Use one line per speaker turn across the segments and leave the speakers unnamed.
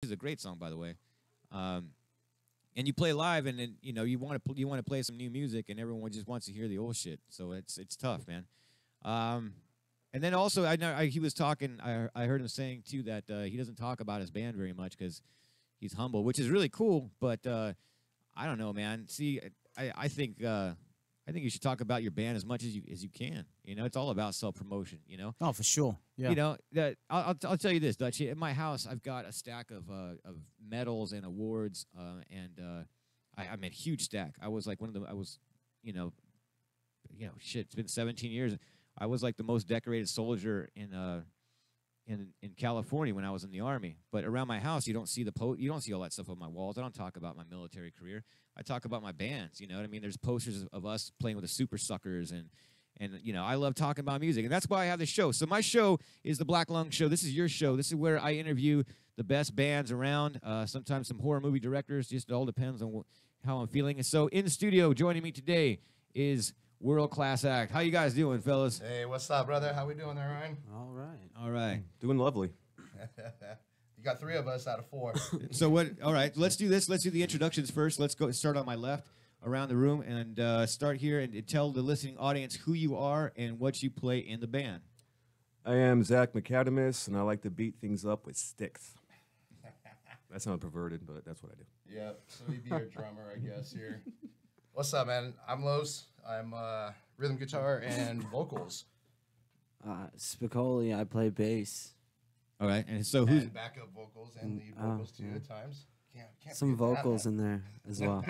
is a great song, by the way. And you play live, and then you want to play some new music, and everyone just wants to hear the old shit. So it's tough, man. And then also, I know he was talking. I heard him saying too that he doesn't talk about his band very much because he's humble, which is really cool. But I don't know, man. See, I think you should talk about your band as much as you can. It's all about self-promotion.
Oh, for sure. Yeah.
I'll tell you this, Dutchie. At my house, I've got a stack of medals and awards, and I mean, huge stack. I was like one of the. I was, shit. It's been 17 years. I was like the most decorated soldier in California when I was in the Army. But around my house, you don't see you don't see all that stuff on my walls. I don't talk about my military career. I talk about my bands. You know what I mean? There's posters of us playing with the Super Suckers, and I love talking about music, and that's why I have this show. So my show is the Black Lung Show. This is your show. This is where I interview the best bands around. Sometimes some horror movie directors. Just it all depends on how I'm feeling. And so in the studio, joining me today is World Class Act. How you guys doing, fellas?
Hey, what's up, brother? How we doing there, Ryan?
All right.
Doing lovely.
You got 3 of us out of 4.
So what? All right, let's do this. Let's do the introductions first. Let's go start on my left around the room and start here and tell the listening audience who you are and what you play in the band.
I am Zach McAdamus, and I like to beat things up with sticks. That sounds perverted, but that's what I do.
Yep, so you'd be our drummer, I guess, here. What's up, man? I'm Los. I'm rhythm guitar and vocals.
Spicoli, I play bass.
All right, and so who's
And backup vocals and lead vocals, too, at times. Can't
Some
forget that,
vocals
man.
in there as well.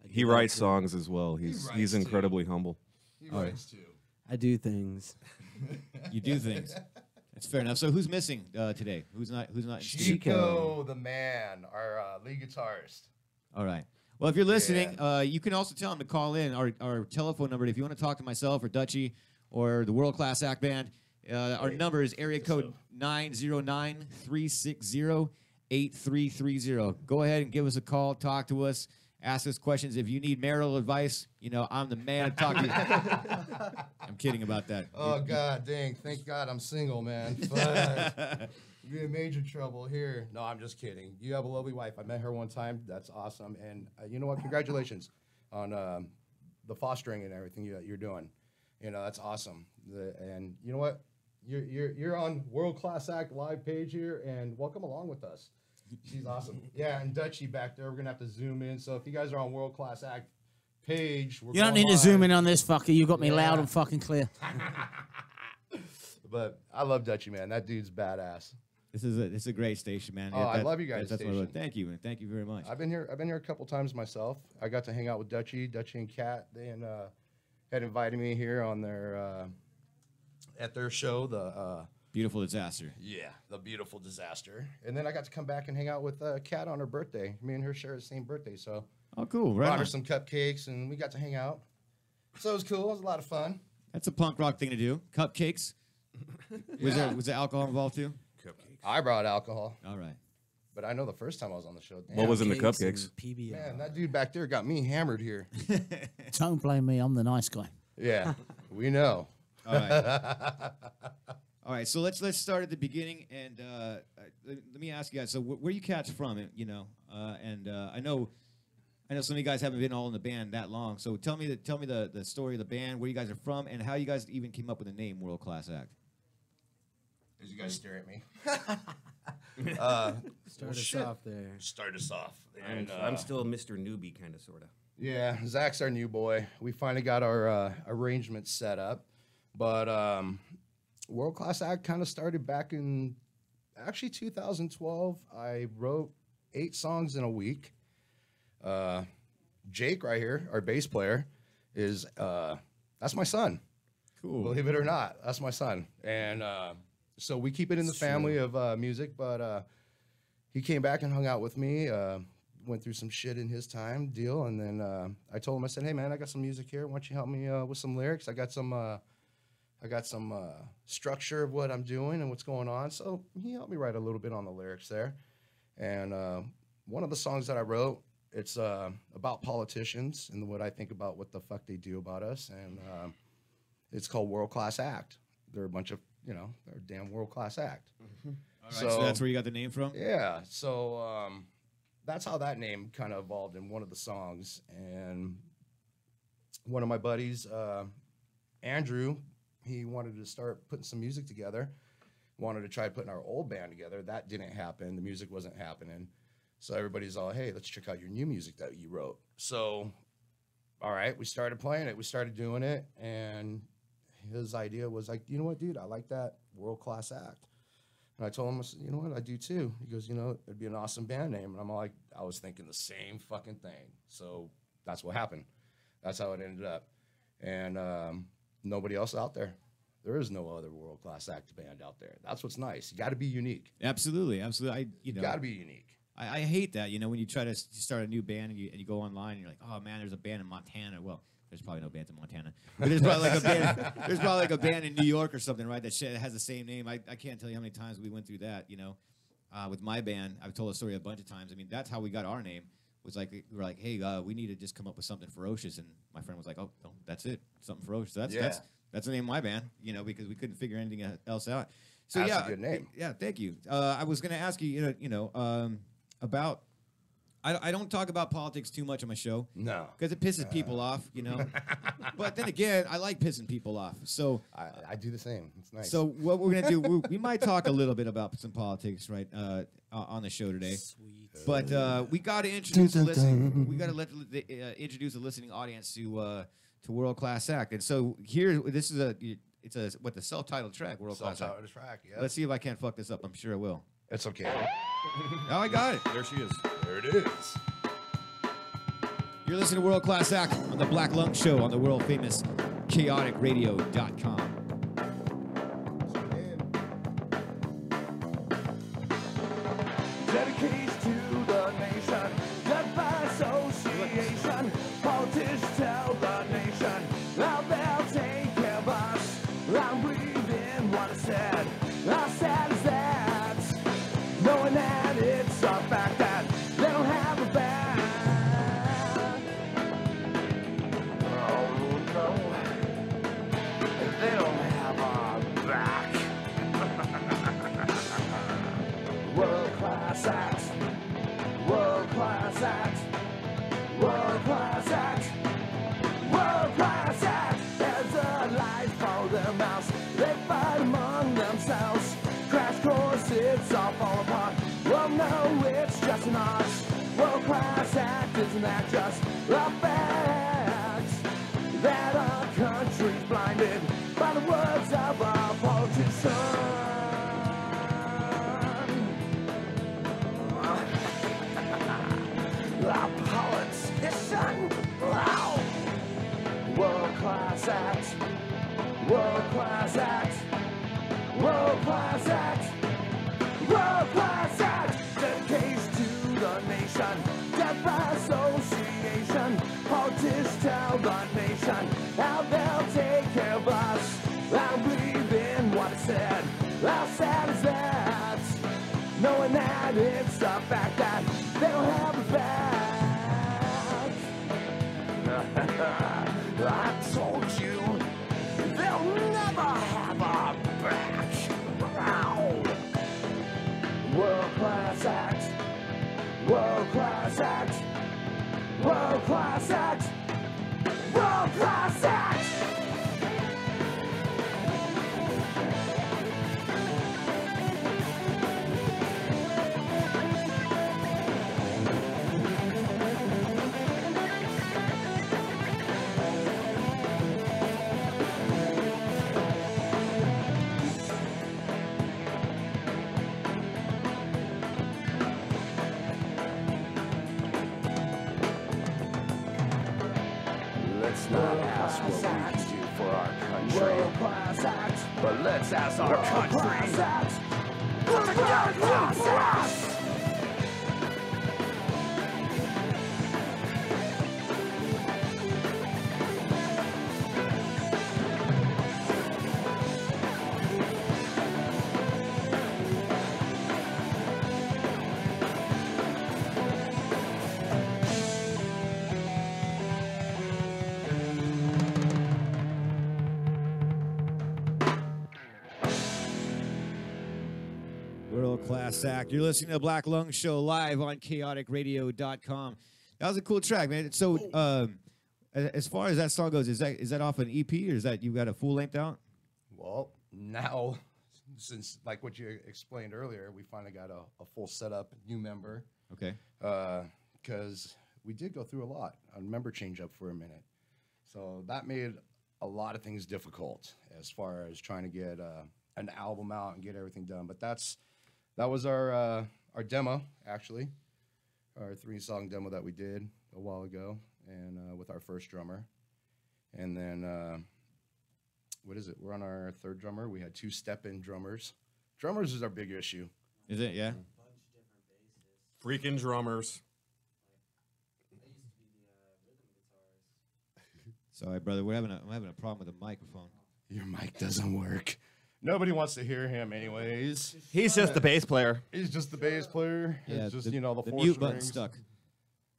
He writes songs as well. He's
writes,
incredibly humble.
He writes, too.
I do things.
you do things? That's fair enough. So who's missing today? Who's not? In studio?
Chico, the man, our lead guitarist.
All right. Well, if you're listening, you can also tell him to call in our telephone number. If you want to talk to myself or Dutchie or the World Class Act Band, our number is area code 909-360-8330. Go ahead and give us a call. Talk to us. Ask us questions. If you need marital advice, I'm the man to talk to you. I'm kidding about that.
Oh, God dang. Thank God I'm single, man. Fuck. You're in major trouble here. No, I'm just kidding. You have a lovely wife. I met her one time. That's awesome. And you know what? Congratulations on the fostering and everything you're doing. That's awesome. And you know what? You're on World Class Act live page here, and welcome along with us. She's awesome. Yeah, and Dutchie back there. We're going to have to zoom in. So if you guys are on World Class Act page,
You don't need to zoom in on this fucker. You got me loud and fucking clear.
But I love Dutchie, man. That dude's badass.
This is a great station, man.
Oh, I love you guys'
That's what I
station.
love. Thank you, man. Thank you very much.
I've been here a couple times myself. I got to hang out with Dutchie and Kat. They had invited me here on their at their show, the
Beautiful Disaster.
the Beautiful Disaster. And then I got to come back and hang out with Kat on her birthday. Me and her share the same birthday, so
Oh, cool. Right.
brought
on.
her some cupcakes and we got to hang out. So it was cool. It was a lot of fun.
That's a punk rock thing to do. Cupcakes. Was there alcohol involved too?
I brought alcohol,
All right.
but I know the first time I was on the show. Damn,
What was in the
Cakes
cupcakes?
and PBR.
man, that dude back there got me hammered here.
Don't blame me. I'm the nice guy.
Yeah, we know.
All right. All right. So let's start at the beginning, and let me ask you guys. So where you cats from? I know some of you guys haven't been all in the band that long. So tell me the story of the band, where you guys are from, and how you guys even came up with the name World Class Act.
As you guys stare at me.
Start us off there.
Start us off.
I'm still Mr. Newbie, kind of, sort of.
Yeah, Zach's our new boy. We finally got our arrangements set up. But World Class Act kind of started back in, actually, 2012. I wrote 8 songs in a week. Jake right here, our bass player, is, that's my son.
Cool.
Believe it or not, that's my son. And so we keep it in the family of music, but he came back and hung out with me, went through some shit in his time deal, and then I told him, I said, hey, man, I got some music here. Why don't you help me with some lyrics? I got some structure of what I'm doing and what's going on. So he helped me write a little bit on the lyrics there. And one of the songs that I wrote, it's about politicians and what I think about what the fuck they do about us. And it's called World Class Act. They're a bunch of, they're a damn world class act.
All right, so that's where you got the name from?
Yeah. So that's how that name kind of evolved in one of the songs. And one of my buddies, Andrew, he wanted to start putting some music together. Wanted to try putting our old band together. That didn't happen. The music wasn't happening. So everybody's all, hey, let's check out your new music that you wrote. So, all right, we started playing it. We started doing it. And his idea was like, you know what, dude, I like that World Class Act. And I told him, I said, you know what, I do too. He goes, you know, it'd be an awesome band name. And I'm like, I was thinking the same fucking thing. So that's what happened. That's how it ended up. And nobody else out there. There is no other world-class act band out there. That's what's nice. You got to be unique.
Absolutely, absolutely.
You got to be unique.
I hate that, you know, when you try to start a new band and you go online and you're like, oh man, there's a band in Montana. Well, there's probably no bands in Montana, but there's probably like a band. There's probably like a band in New York or something, right? That shit has the same name. I can't tell you how many times we went through that. You know, with my band, I've told the story a bunch of times. I mean, that's how we got our name. Was like we were like, hey, we need to just come up with something ferocious, and my friend was like, oh, no, that's it, something ferocious. That's the name of my band, you know, because we couldn't figure anything else out. So
that's a good name.
Yeah, thank you. I was going to ask you, about. I don't talk about politics too much on my show.
No,
because it pisses people off, you know. But then again, I like pissing people off. So
I do the same. It's nice.
So what we're gonna do, we might talk a little bit about some politics, right, on the show today. Sweet. But we got to introduce the listening. We got to introduce the listening audience to World Class Act. And so here, this is the self-titled track, World Class Act.
Self-titled track. Yeah.
Let's see if I can't fuck this up. I'm sure I will.
It's okay.
Oh, I got it.
There she is.
There it is.
You're listening to World Class Act on the Black Lung Show on the world famous chaoticradio.com.
Dedicated to the nation, led by association. Politicians tell the nation how they'll take care of us. I'm breathing what I said. How sad is that? Knowing that it's a fact that they don't have a back. Oh no, they don't have our back. World Class Act, World Class Act, World Class Act, World Class Act. There's a life for the mouse. They fight among themselves. Crash course, it's all fall apart. Well, no, it's just an art. World Class Act, isn't that just a fact? That our country's blinded by the words of our politicians. Our politician, wow. World Class Act, World Class Act, World Class Act, World Class Act. Dedicates to the nation, death by association. Politicians tell the nation how they'll take care of us. I believe in what it said. How sad is that? Knowing that it's a fact that they don't have a back. I told you, they'll never have our back. Ow. World Class Act, World Class Act, World Class Act, World Class Act. Let's not ask what we can do for our country, but let's ask our country what to do for us.
Class Act. You're listening to the Black Lung Show live on chaoticradio.com. That was a cool track, man. So, as far as that song goes, is that off an EP or is that you got a full length out?
Well, now, since like what you explained earlier, we finally got a full setup, new member.
Okay.
Because we did go through a lot on member change up for a minute. So that made a lot of things difficult as far as trying to get an album out and get everything done. But that was our demo, actually, our 3-song demo that we did a while ago, and with our first drummer. And then, what is it? We're on our 3rd drummer. We had 2 step-in drummers. Drummers is our big issue.
Is it? Yeah.
Freaking drummers.
Sorry, brother. I'm having a problem with the microphone.
Your mic doesn't work. Nobody wants to hear him anyways.
He's just the bass player.
He's just the bass player.
Yeah,
It's just,
the,
the
the
4
mute
strings.
button stuck.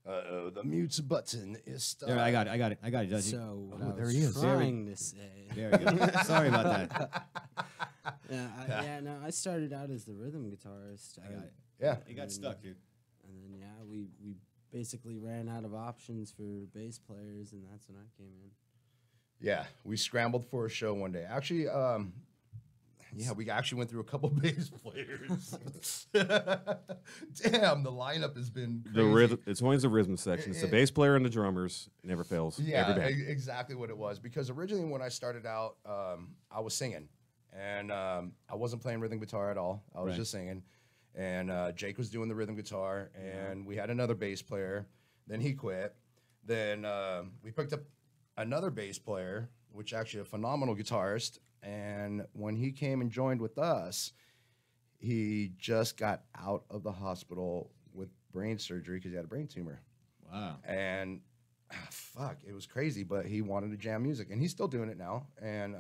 Uh-oh, the mute button is stuck.
There, I got it. Judge.
So what
Oh,
I
there
was
he is.
trying to say.
There we go. Sorry about that.
No, I started out as the rhythm guitarist.
I got it.
Yeah.
It got stuck, dude.
And then we basically ran out of options for bass players, and that's when I came in.
Yeah, we scrambled for a show one day. Actually, we actually went through a couple bass players. Damn, the lineup has been crazy.
The rhythm. It's always the rhythm section. It's the bass player and the drummers. It never fails.
Yeah,
Every day.
exactly what it was. Because originally when I started out, I was singing. And I wasn't playing rhythm guitar at all. I was
Right.
just singing. And Jake was doing the rhythm guitar. And we had another bass player. Then he quit. Then we picked up another bass player, which actually a phenomenal guitarist. And when he came and joined with us, he just got out of the hospital with brain surgery because he had a brain tumor.
Wow.
And fuck, it was crazy, but he wanted to jam music, and he's still doing it now. And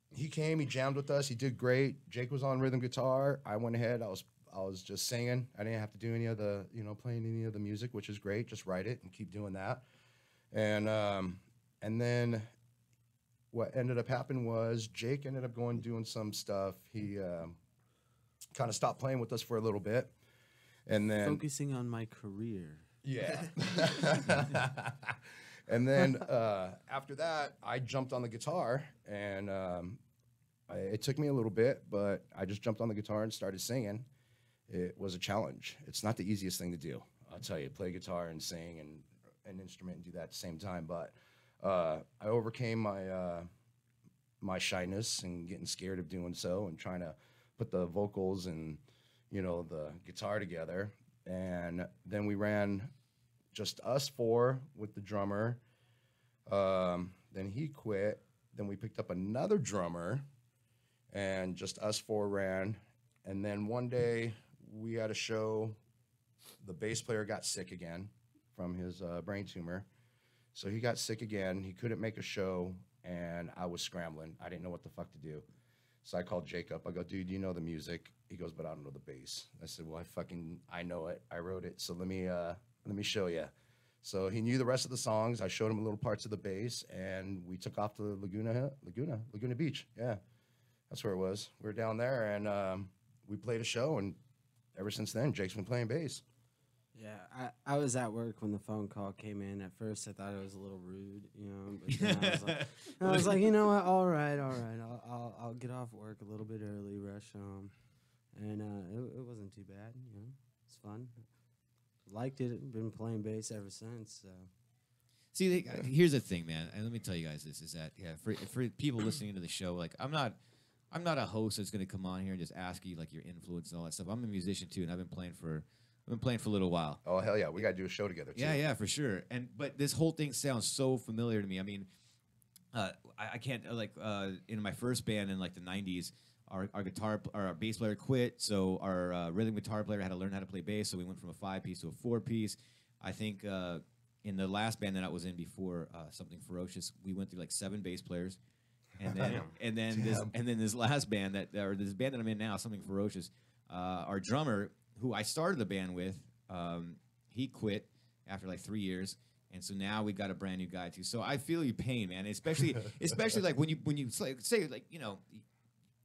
he came, he jammed with us, he did great. Jake was on rhythm guitar. I went ahead, I was just singing. I didn't have to do any of the, playing any of the music, which is great. Just write it and keep doing that. And then what ended up happening was Jake ended up doing some stuff. He kind of stopped playing with us for a little bit. And then
Focusing on my career.
yeah. And then after that, I jumped on the guitar, and it took me a little bit, but I just jumped on the guitar and started singing. It was a challenge. It's not the easiest thing to do. I'll tell you, play guitar and sing and an instrument and do that at the same time. But I overcame my shyness and getting scared of doing so and trying to put the vocals and, the guitar together. And then we ran just us 4 with the drummer. Then he quit. Then we picked up another drummer, and just us 4 ran. And then one day we had a show. The bass player got sick again from his brain tumor. So he got sick again. He couldn't make a show, and I was scrambling. I didn't know what the fuck to do. So I called Jacob. I go, dude, you know the music? He goes, but I don't know the bass. I said, well, I know it. I wrote it. So let me show you. So he knew the rest of the songs. I showed him little parts of the bass, and we took off to Laguna Beach. Yeah, that's where it was. We were down there, and we played a show, and ever since then, Jake's been playing bass.
Yeah, I was at work when the phone call came in. At first, I thought it was a little rude, but then I was like, you know what? All right. I'll get off work a little bit early, rush home, and it wasn't too bad. It's fun. Liked it. Been playing bass ever since. So.
See, here's the thing, man, and let me tell you guys this: is that for people listening to the show, like I'm not a host that's going to come on here and just ask you like your influence and all that stuff. I'm a musician too, and I've been playing for a little while.
Oh hell yeah, we got to do a show together too.
Yeah, for sure. But this whole thing sounds so familiar to me. I mean, I can't in my first band in like the '90s, our bass player quit, so our rhythm guitar player had to learn how to play bass. So we went from a 5-piece to a 4-piece. I think in the last band that I was in before Something Ferocious, we went through like 7 bass players, and then this last band this band that I'm in now, Something Ferocious, our drummer, who I started the band with, he quit after like 3 years, and so now we got a brand new guy too. So I feel your pain, man. Especially like when you say like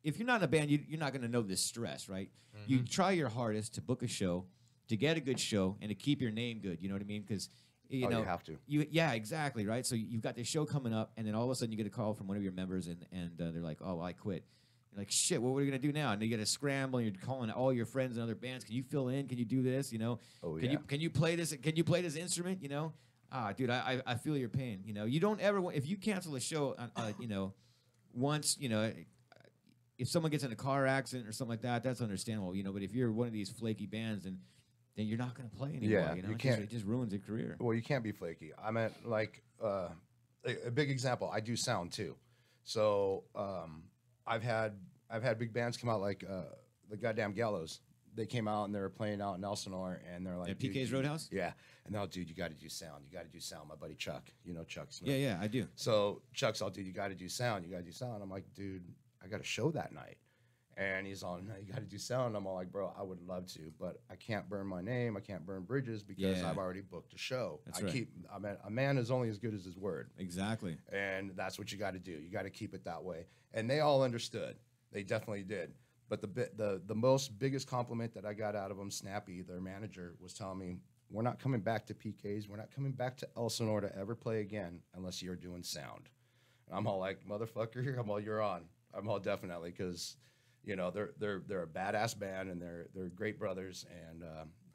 if you're not in a band, you're not going to know this stress, right? You try your hardest to book a show, to get a good show, and to keep your name good. You know what I mean? Because you know
you have to.
Yeah, exactly, right. So you've got this show coming up, and then all of a sudden you get a call from one of your members, and they're like, "Oh, well, I quit." You're like, "Shit, what are we gonna do now?" And you got to scramble. And you're calling all your friends and other bands. Can you fill in? Can you do this? You know?
Oh,
Can you play this? Can you play this instrument? You know? Dude, I feel your pain. You know, you don't ever if you cancel a show, you know, once, you know, if someone gets in a car accident or something like that, that's understandable. You know, but if you're one of these flaky bands, then you're not going to play anymore.
Yeah,
you know,
you can't.
It just ruins your career.
Well, you can't be flaky. I meant like a big example. I do sound too, so I've had big bands come out like the goddamn Gallows. They came out and they were playing out in Elsinore, and they're like,
At PK's Roadhouse?
Yeah, and they're like, dude, you got to do sound. You got to do sound. My buddy Chuck, you know Chuck Smith.
Yeah, I do.
So Chuck's all, dude, you got to do sound. You got to do sound. I'm like, dude, I got a show that night. And he's all, no, you got to do sound. I'm all like, bro, I would love to, but I can't burn my name. I can't burn bridges because
Yeah.
I've already booked a show.
That's right.
I mean, a man is only as good as his word.
Exactly.
And that's what you got to do. You got to keep it that way. And they all understood. They definitely did. But the most biggest compliment that I got out of them, Snappy, their manager, was telling me, we're not coming back to PK's. We're not coming back to Elsinore to ever play again unless you're doing sound. And I'm all like, motherfucker, I'm all, you're on. I'm all definitely, because you know they're a badass band and they're great brothers, and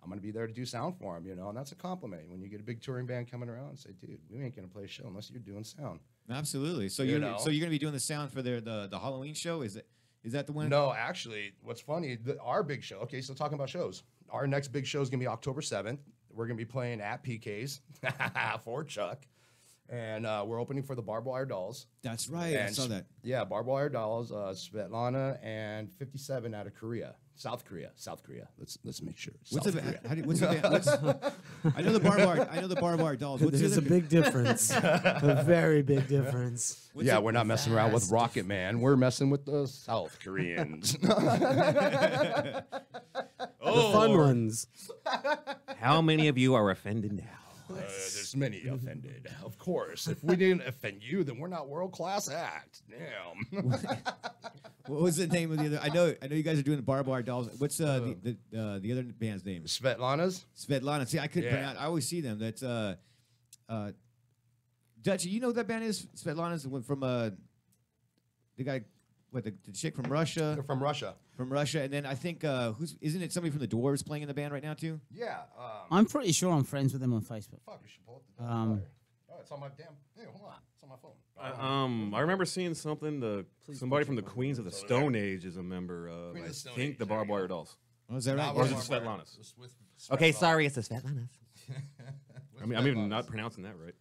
I'm gonna be there to do sound for them, you know, and that's a compliment when you get a big touring band coming around and say, dude, we ain't gonna play a show unless you're doing sound.
Absolutely. So you're gonna be doing the sound for the Halloween show? Is that the one?
No, actually, what's funny, our big show. Okay, so talking about shows, our next big show is gonna be October 7th. We're gonna be playing at PK's for Chuck. And we're opening for the Barbed Wire Dolls.
That's right. I saw that.
Yeah, Barbed Wire Dolls, Svetlana, and 57 out of Korea, South Korea. Let's make sure.
What's the I know the Barbed Wire Dolls. What's
There's
the
a
other-
big difference, a very big difference.
Yeah, we're not messing around with Rocket Man. We're messing with the South Koreans.
The fun ones.
How many of you are offended now?
There's many offended, of course. If we didn't offend you, then we're not world-class act. Damn.
What was the name of the other? I know you guys are doing the Barbed Wire Dolls. What's the other band's name?
Svetlana's?
Svetlana. See, I couldn't
Yeah.
pronounce. I always see them. That's Dutchie. You know what that band is? Svetlana's the one from the guy, the chick from Russia.
They're from Russia.
From Russia, and then I think isn't it somebody from the Dwarves playing in the band right now too?
Yeah.
I'm pretty sure I'm friends with them on Facebook.
Fuck, you should pull up the damn flyer. Oh, it's on my damn. Hey, hold on. It's on my phone.
I remember seeing something. Somebody from the Queens of the Stone Age is a member of,
Queen of
I
the Stone
think,
Age,
the
there
Barbed
you go.
Wire Dolls.
Oh, is that right?
Not
Or is it
Barbed
the
Wire,
Svetlanas?
with
Okay,
Svetlana.
sorry, it's the Svetlanas.
With
I'm even
Svetlana's.
not pronouncing that right.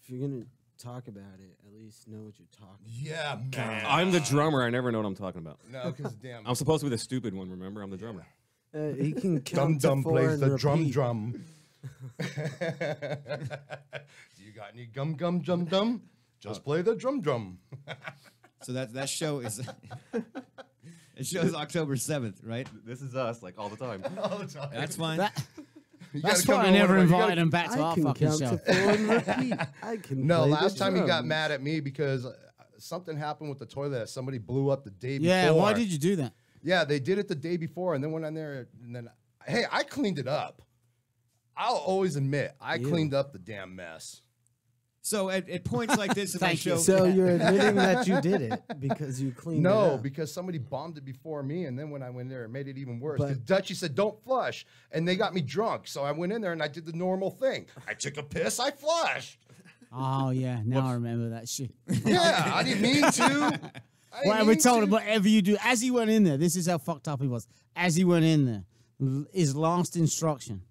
If you're gonna talk about it, at least know what you're talking.
Yeah, man.
I'm the drummer. I never know what I'm talking about.
No, because damn.
I'm supposed to be the stupid one, remember? I'm the drummer.
He can
Dum
count to
Dum
4
plays
and
the drum
repeat.
drum. Do you got any gum gum dum dum? Just play the drum drum.
So that show is it shows October 7th, right?
This is us, like, all the time.
All the time.
That's fine.
You
That's
gotta come
why I
to one
never
of our- you
invited
gotta-
them back to
I
our
can
fucking
count
show.
to 4 and repeat. I can.
No,
play the
last time you got
drums.
mad at me because something happened with the toilet. Somebody blew up the day before.
Yeah, why did you do that?
Yeah, they did it the day before, and then went on there, and then, hey, I cleaned it up. I'll always admit, I cleaned up the damn mess.
So at points like this in my
Thank you.
show,
So you're admitting that you did it because you cleaned it
No,
up.
because somebody bombed it before me, and then when I went there, it made it even worse.
But-
Because Dutchie said, don't flush, and they got me drunk. So I went in there, and I did the normal thing. I took a piss, I flushed.
Oh yeah, now I remember that shit.
Yeah, I didn't mean to.
Well, we told him whatever you do. As he went in there, this is how fucked up he was. As he went in there, his last instruction: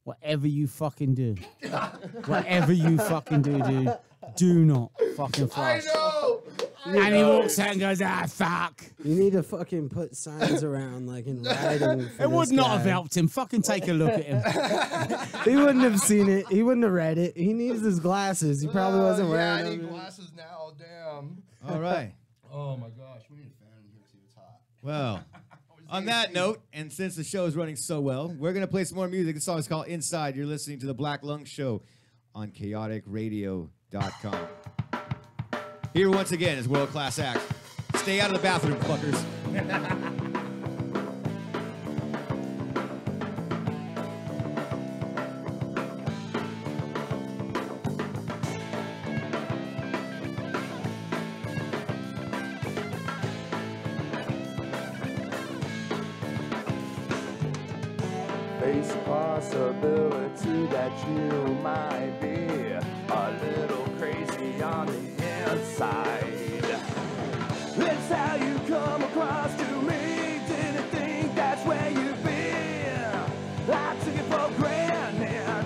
whatever you fucking do, whatever you fucking do, dude, do not fucking
I
flush.
know.
And he walks out and goes, ah, fuck.
You need to fucking put signs around, like in writing. For
It would
this
not
guy.
have helped him. Fucking take a look at him.
He wouldn't have seen it. He wouldn't have read it. He needs his glasses. He probably wasn't
Yeah,
wearing
I need
them.
glasses now. Damn.
all right.
Oh my gosh, we need a fan in here too. It's hot.
Well, on that note, and since the show is running so well, we're going to play some more music. The song is called Inside. You're listening to The Black Lung Show on chaoticradio.com. Here once again is World Class Act. Stay out of the bathroom, fuckers.
Face the possibility that you might be a little crazy on the inside. It's how you come across to me. Didn't think that's where you've been. I took it for granted.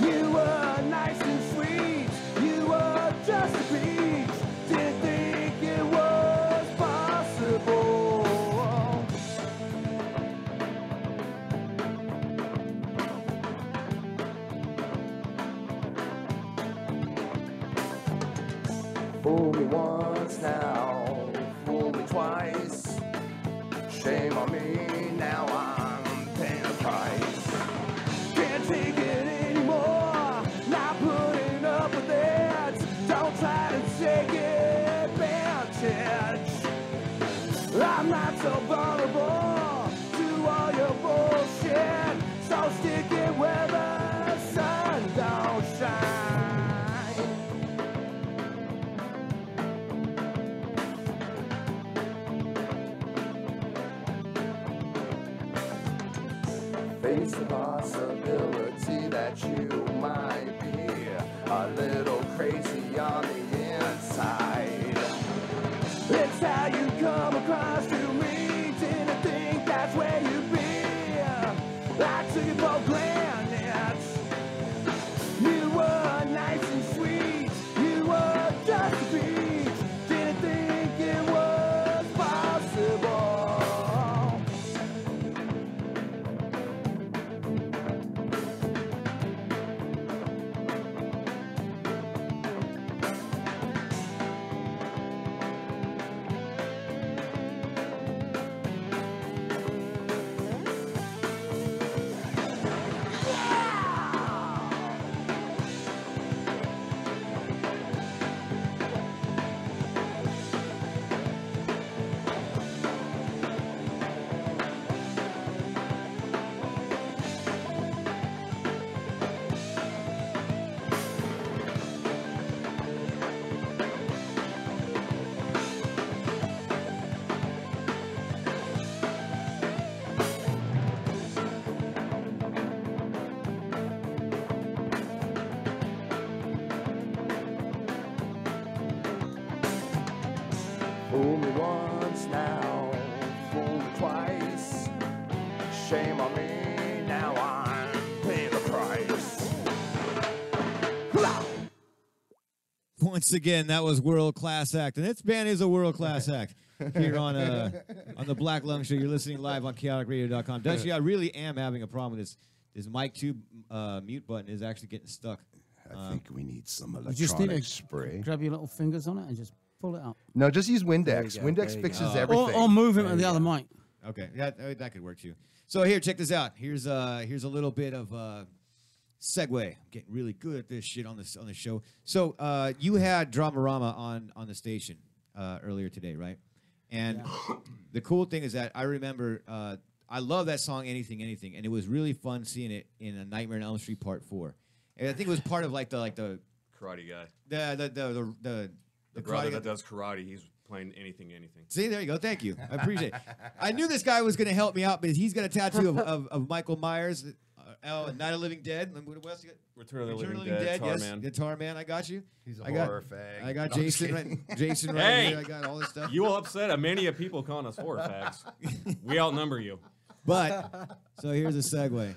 You were nice and sweet. You were just a peach. Didn't think it was possible. Fool me once now, fool me twice. Shame on me, now I'm paying the price. Can't take it anymore, not putting up with it. Don't try to take advantage. I'm not so vulnerable to all your bullshit. So stick it where the sun don't shine. Face the possibility that you might be a little crazy on the inside. It's how you come across to me. Didn't think that's where you'd be. I took it for granted. You were nice and sweet. You were just a peach. Didn't think it was possible. Fool me once now, fool me twice. Shame on me, now I'm paying the price.
Once again, that was World Class Act, and this band is a world class act. Here on the Black Lung Show, you're listening live on chaoticradio.com. Dutchie, I really am having a problem with this mic 2 mute button is actually getting stuck.
I think we need some
You just need
electronic
to
spray.
grab your little fingers on it and just pull it up.
No, just use Windex.
There you go,
Windex
there you
fixes
go.
everything.
Or move him to the other mic.
Okay, that could work too. So here, check this out. Here's a little bit of segue. I'm getting really good at this shit on the show. So you had Dramarama on the station earlier today, right? And the cool thing is that I remember I love that song Anything, and it was really fun seeing it in A Nightmare on Elm Street Part 4. And I think it was part of like the
Karate guy.
the
brother
karate-
that does karate, he's playing anything.
See, there you go. Thank you. I appreciate it. I knew this guy was going to help me out, but he's got a tattoo of Michael Myers, Night of the Living Dead. And what else you got?
Return of the Living Dead, Tar
yes.
Man.
Guitar Man, I got you.
He's a
I got,
horror fag.
I got
No, I'm just
Jason
kidding.
right, Jason right
Hey!
here. I got all this stuff.
You will upset many of people calling us horror fags. We outnumber you.
But, so here's a segue.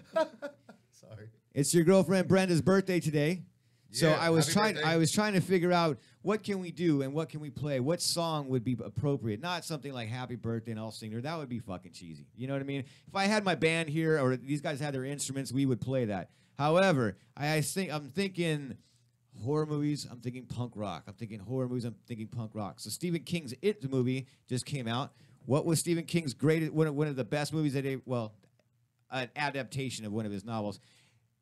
Sorry.
It's your girlfriend Brenda's birthday today. So
Yeah,
I was
happy birthday.
trying to figure out what can we do and what can we play? What song would be appropriate? Not something like Happy Birthday and I'll sing her. That would be fucking cheesy. You know what I mean? If I had my band here or these guys had their instruments, we would play that. However, I'm thinking horror movies, I'm thinking punk rock. I'm thinking horror movies, I'm thinking punk rock. So Stephen King's It movie just came out. What was Stephen King's greatest one of the best movies that an adaptation of one of his novels.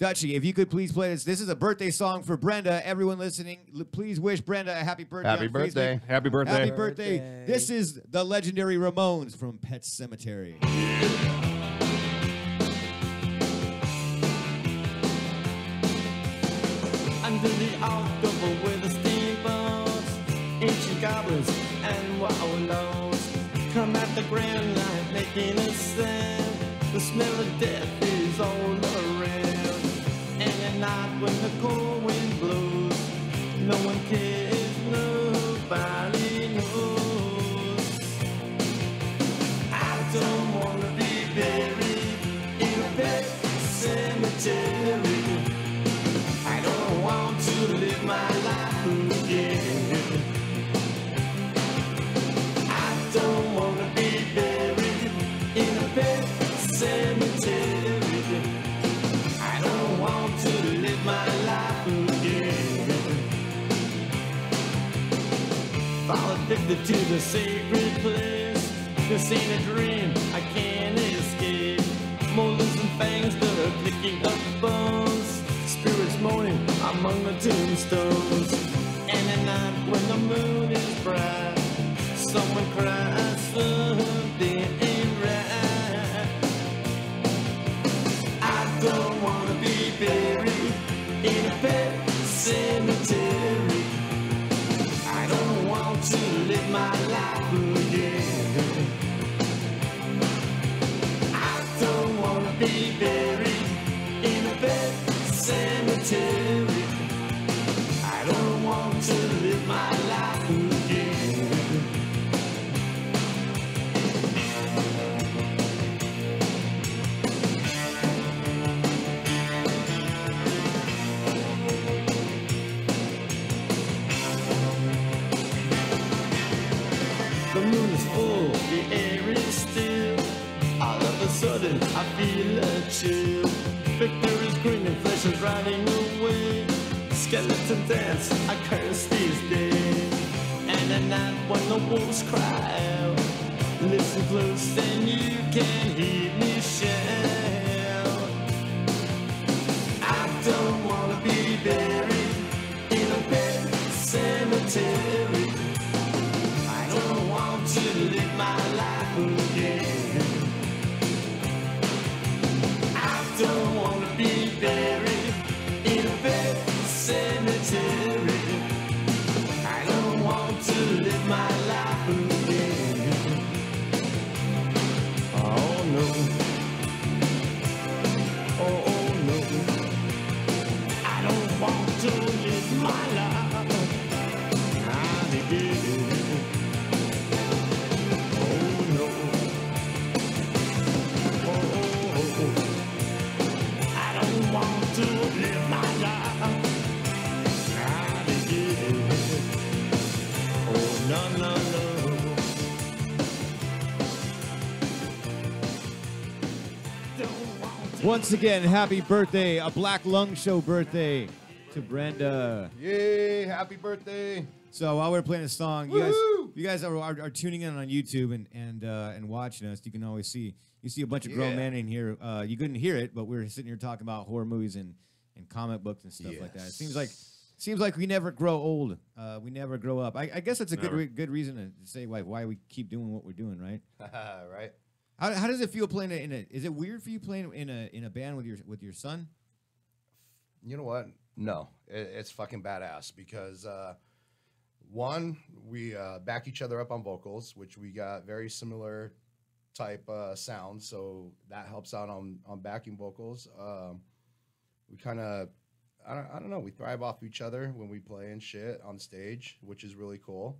Dutchie, if you could please play this. This is a birthday song for Brenda. Everyone listening, please wish Brenda a happy birthday.
Happy
on
birthday.
Facebook.
Happy birthday.
Happy birthday. This is the legendary Ramones from Pet Sematary.
Under the October with the steamboats, ancient goblins and wallows come at the grand light making a sound. The smell of death is all around. And at night when the cold wind blows, no one cares, nobody knows. I don't wanna be buried in a pet cemetery. I don't want to live my life again. I don't want to be buried in a pet cemetery. I don't want to live my life again. Fall addicted to the sacred place. This ain't a dream, I can't escape. Molars and fangs that are picking up bones. Spirits moaning among the tombstones. And at night when the moon is bright, someone cries something ain't right. I don't wanna be buried in a pet cemetery. I don't want to live my life again. I don't wanna be buried in a pet cemetery. I don't want to live my life again. The moon is full, the air is still. All of a sudden, I feel a chill. Victor is grinning, flesh is riding away. Skeleton dance, I curse these days. And at night when the wolves cry out, listen close and you can hear me shout. I don't wanna be buried in a pet cemetery. I don't want to live my life again. I don't wanna be buried in a pet cemetery. I don't want to live my life again. Oh no. Oh no. I don't want to live my life again. Oh no. I don't want to live my life again. Oh no no no. Don't want to.
Once again, happy birthday, a Black Lung Show birthday to Brenda.
Yay! Happy birthday!
So while we're playing a song,
Woohoo!
you guys are tuning in on YouTube and watching us. You can always see a bunch of grown
Yeah.
men in here. You couldn't hear it, but we're sitting here talking about horror movies and comic books and stuff like that. It seems like we never grow old. We never grow up. I guess it's a good reason to say why we keep doing what we're doing, right?
Right?
How does it feel playing in a? Is it weird for you playing in a band with your son?
You know what? No, it's fucking badass because one, we back each other up on vocals, which we got very similar type sounds, so that helps out on backing vocals. We kind of, I don't know, we thrive off each other when we play and shit on stage, which is really cool.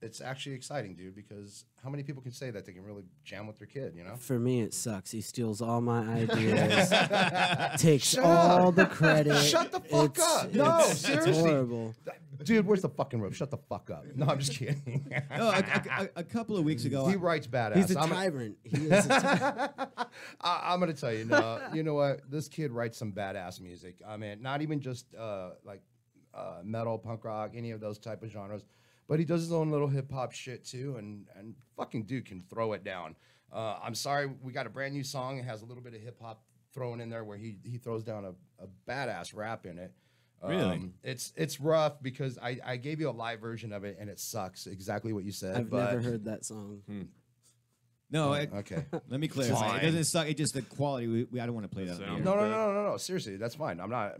It's actually exciting, dude, because how many people can say that they can really jam with their kid, you know?
For me, it sucks. He steals all my ideas, takes
Shut
all
up.
the credit.
Shut the fuck up. No, seriously.
It's horrible.
Dude, where's the fucking rope? Shut the fuck up. No, I'm just kidding.
No, a couple of weeks ago,
He writes badass.
He's a
I'm
tyrant. He is a tyrant.
I'm gonna tell you, no, you know what? This kid writes some badass music. I mean, not even just metal, punk rock, any of those type of genres, but he does his own little hip hop shit too, and fucking dude can throw it down. I'm sorry, we got a brand new song. It has a little bit of hip hop thrown in there where he throws down a badass rap in it.
Really?
It's rough because I gave you a live version of it and it sucks. Exactly what you said.
I've
but
never heard that song.
No,
okay.
let me clarify.
Fine.
It doesn't suck. It's just the quality. I don't want to play that. on the
sound.
air.
No. Seriously, that's fine. I'm not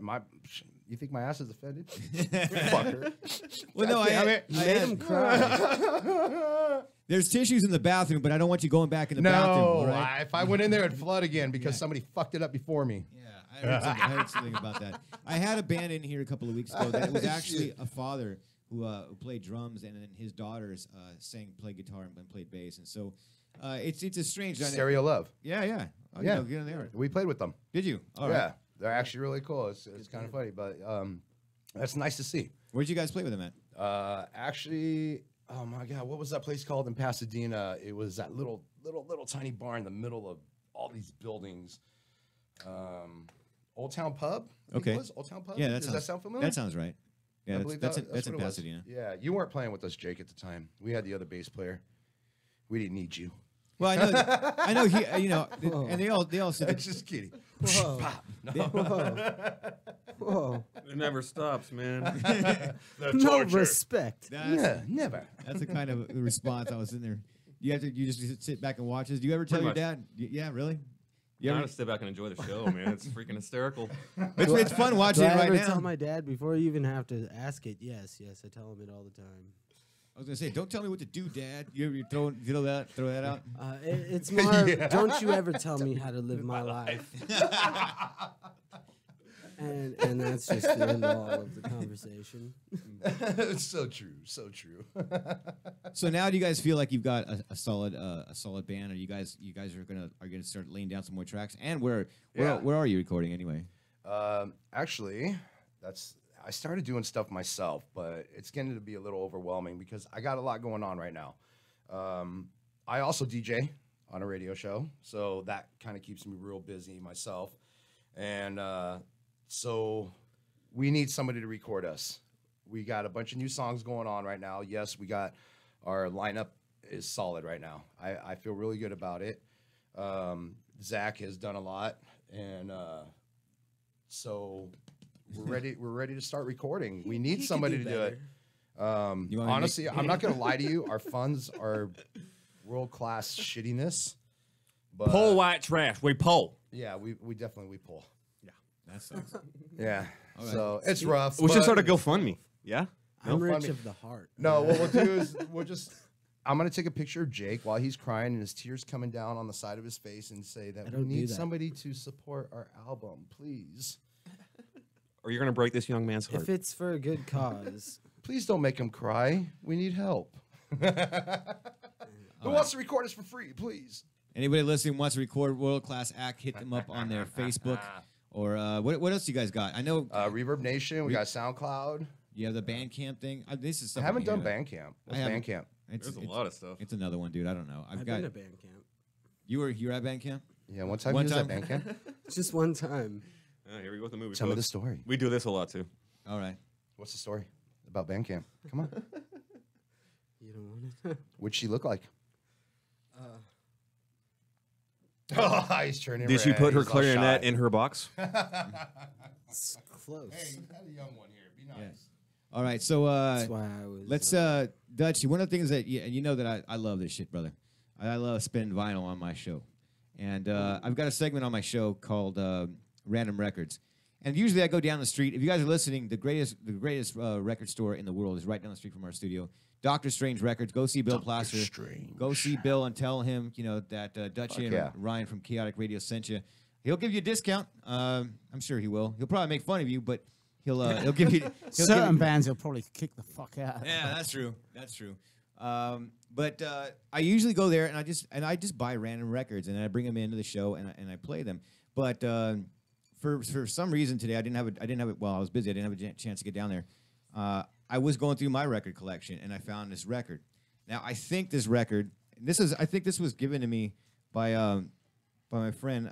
You think my ass is offended? Fucker.
Well, no,
damn it.
You made him cry.
There's tissues in the bathroom, but I don't want you going back in the bathroom.
No,
All right?
if I went in there, it'd flood again because somebody fucked it up before me.
Yeah, I heard something about that. I had a band in here a couple of weeks ago that it was actually a father who played drums, and then his daughters played guitar and played bass, and so it's a strange dynamic.
Stereo Love.
Yeah. Oh,
Yeah.
Get in there.
We played with them.
Did you? All
Yeah,
right.
they're actually really cool. It's kind of funny, but that's nice to see.
Where'd you guys play with them at?
Actually, oh my God, what was that place called in Pasadena? It was that little tiny bar in the middle of all these buildings. Old Town Pub. I think it
Okay.
was Old Town Pub.
Yeah,
Does that sound familiar?
That sounds right. Yeah,
I
that's
believe
that's
that's
in
what it was.
Pasadena.
Yeah, you weren't playing with us, Jake, at the time. We had the other bass player. We didn't need you.
Well, I know he, and they all said
Just kidding.
Whoa.
Pop. No.
Whoa.
It never stops, man.
No respect.
Yeah, never.
that's the kind of response I was in there. You just sit back and watch this. Do you ever tell
Pretty
your
much.
dad? Yeah, really?
You
You ever,
gotta sit back and enjoy the show, man. It's freaking hysterical.
it's fun watching
Do
it
I
right
ever
now.
tell my dad before you even have to ask it? Yes, I tell him it all the time.
I was gonna say, don't tell me what to do, Dad. You throw that out.
It's more, of, don't you ever tell me how to live my life. and that's just the end of all of the conversation.
It's so true. So true.
So now, do you guys feel like you've got a solid band, or you guys are gonna start laying down some more tracks? And where are you recording anyway?
Actually, I started doing stuff myself, but it's getting to be a little overwhelming because I got a lot going on right now. I also DJ on a radio show, so that kind of keeps me real busy myself. And so we need somebody to record us. We got a bunch of new songs going on right now. Yes, we got our lineup is solid right now. I feel really good about it. Zach has done a lot, and so we're ready to start recording. We need
He
somebody
could
to
do
do it.
You want me to
Honestly, I'm not gonna lie to you. Our funds are world class shittiness. But
Pull white trash. We pull.
yeah, we definitely pull.
That sucks.
Yeah,
All right.
so it's rough.
We should
but-
start a GoFundMe. Yeah.
I'm rich
funny.
of the heart.
No, what we'll do is I'm gonna take a picture of Jake while he's crying and his tears coming down on the side of his face and say that we
don't do
need
that.
somebody to support our album, please.
Or you're gonna break this young man's heart.
If it's for a good cause,
Please don't make him cry. We need help. Who wants to record us for free, please?
Anybody listening wants to record world class act? Hit them up on their Facebook or what else you guys got? I know
Reverb Nation, we got SoundCloud.
you have the Bandcamp thing. This is
I
stuff
haven't
I
done
hear.
Bandcamp. What's
haven't.
Bandcamp?
It's
There's a lot of stuff.
It's another one, dude. I don't know.
I've
got
been to band camp.
you were at Bandcamp.
Yeah, one time
One
he was
time?
at Bandcamp.
Just one time.
Here we go with the movie.
Tell me the
folks.
story.
We do this a lot too.
All right.
What's the story about Bandcamp? Come on.
You don't want it?
What'd she look like? Oh, he's turning
Did she
red.
put her
He's all
clarinet
shy.
in her box?
It's close.
Hey, you had a young one here. Be nice.
All right. So
That's why I was.
let's Dutch. One of the things that you know that I love this shit, brother. I love spinning vinyl on my show, and I've got a segment on my show called Random Records. And usually I go down the street. If you guys are listening, the greatest record store in the world is right down the street from our studio. Dr. Strange Records. Go see Bill Plaster.
Strange.
Go see Bill and tell him, that Dutch and
yeah.
Ryan from Chaotic Radio sent you. He'll give you a discount. I'm sure he will. He'll probably make fun of you, but he'll give you. He'll give
Certain
you-
bands will probably kick the fuck out.
Yeah, that's true. That's true. But I usually go there and I just buy random records and I bring them into the show and I play them. But for some reason today I didn't have it. Well, I was busy. I didn't have a chance to get down there. I was going through my record collection and I found this record. Now I think this record. I think this was given to me by my friend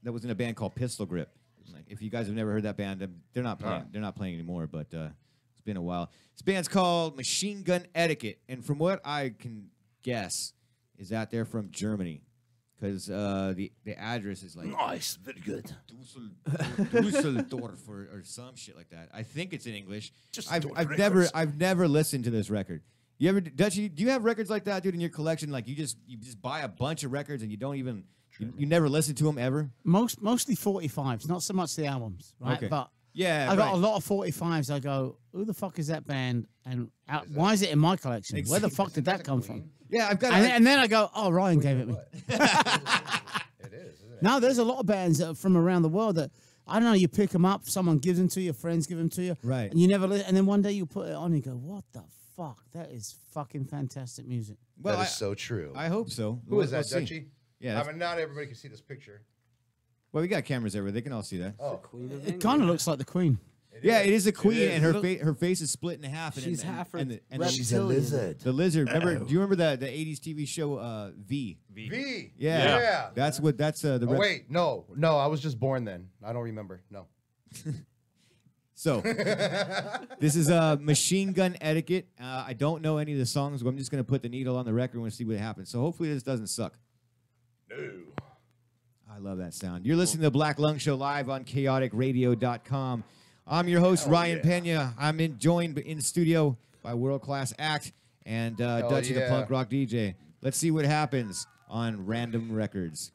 that was in a band called Pistol Grip. Like, if you guys have never heard that band, they're not playing. They're not playing anymore. But it's It's been a while. This band's called Machine Gun Etiquette, and from what I can guess, is that they're from Germany, because the address is like
Nice, very good.
Dusseldorf or some shit like that. I think it's in English.
Just
I've
Dorf
never
Records.
listened to this record. You ever, Dutchie? Do you have records like that, dude, in your collection? Like you just buy a bunch of records and you don't even you never listen to them ever?
Mostly 45s, not so much the albums, right?
Okay.
But
Yeah,
I got
right.
a lot of 45s. I go, who the fuck is that band? And why is it in my collection? Where the fuck did that come from?
Yeah, I've got.
And then I go, oh, Ryan gave it me.
It is, isn't it?
No, there's a lot of bands that are from around the world that, I don't know, you pick them up, someone gives them to you, friends give them to you.
Right.
And you never listen. And then one day you put it on and you go, what the fuck? That is fucking fantastic music.
well,
That is so true.
I hope so.
Who is that,
We'll see.
Dutchie?
Yeah,
I
that's-
mean, not everybody can see this picture.
Well, we got cameras everywhere. They can all see that.
Oh,
Queen of
It
England.
kind of looks like the Queen.
Yeah, it is a queen,
is.
and her face is split in half. And
She's
and,
half
and, the, and
red-
the,
She's a lizard.
the lizard. Remember? Do you remember the '80s TV show V?
V.
Yeah. That's the.
Oh, wait, no, I was just born then. I don't remember. No.
So this is Machine Gun Etiquette. I don't know any of the songs, but I'm just gonna put the needle on the record and we'll see what happens. So hopefully this doesn't suck.
No.
I love that sound. You're listening to the Black Lung Show live on chaoticradio.com. I'm your host, Ryan Pena. I'm joined in the studio by World Class Act and Dutchie the
yeah.
Punk Rock DJ. Let's see what happens on Random Records.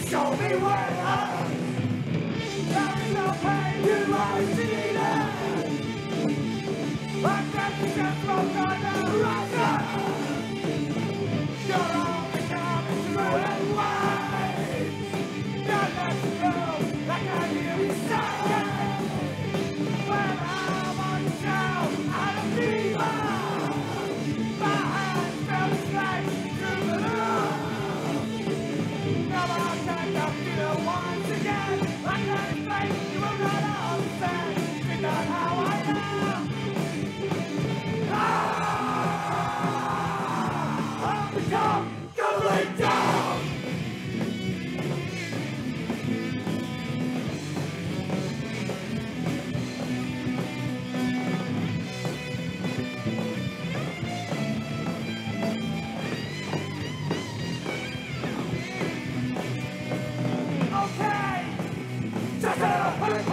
Show me where there is no pain you won't see it. I'm just broke on the horizon. You're only coming through and wide. You're letting go like I hear you say. When I'm on show, I don't fever. My hands feel straight through the roof. Come on, time to feel once again. I can't explain, you will not understand. It's not how I am. I've become going down. Okay, just a hundred.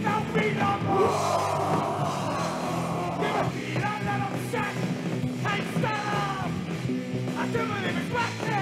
Now be no more. Give a beat, a little check. Hey, stop. I do believe it's right there.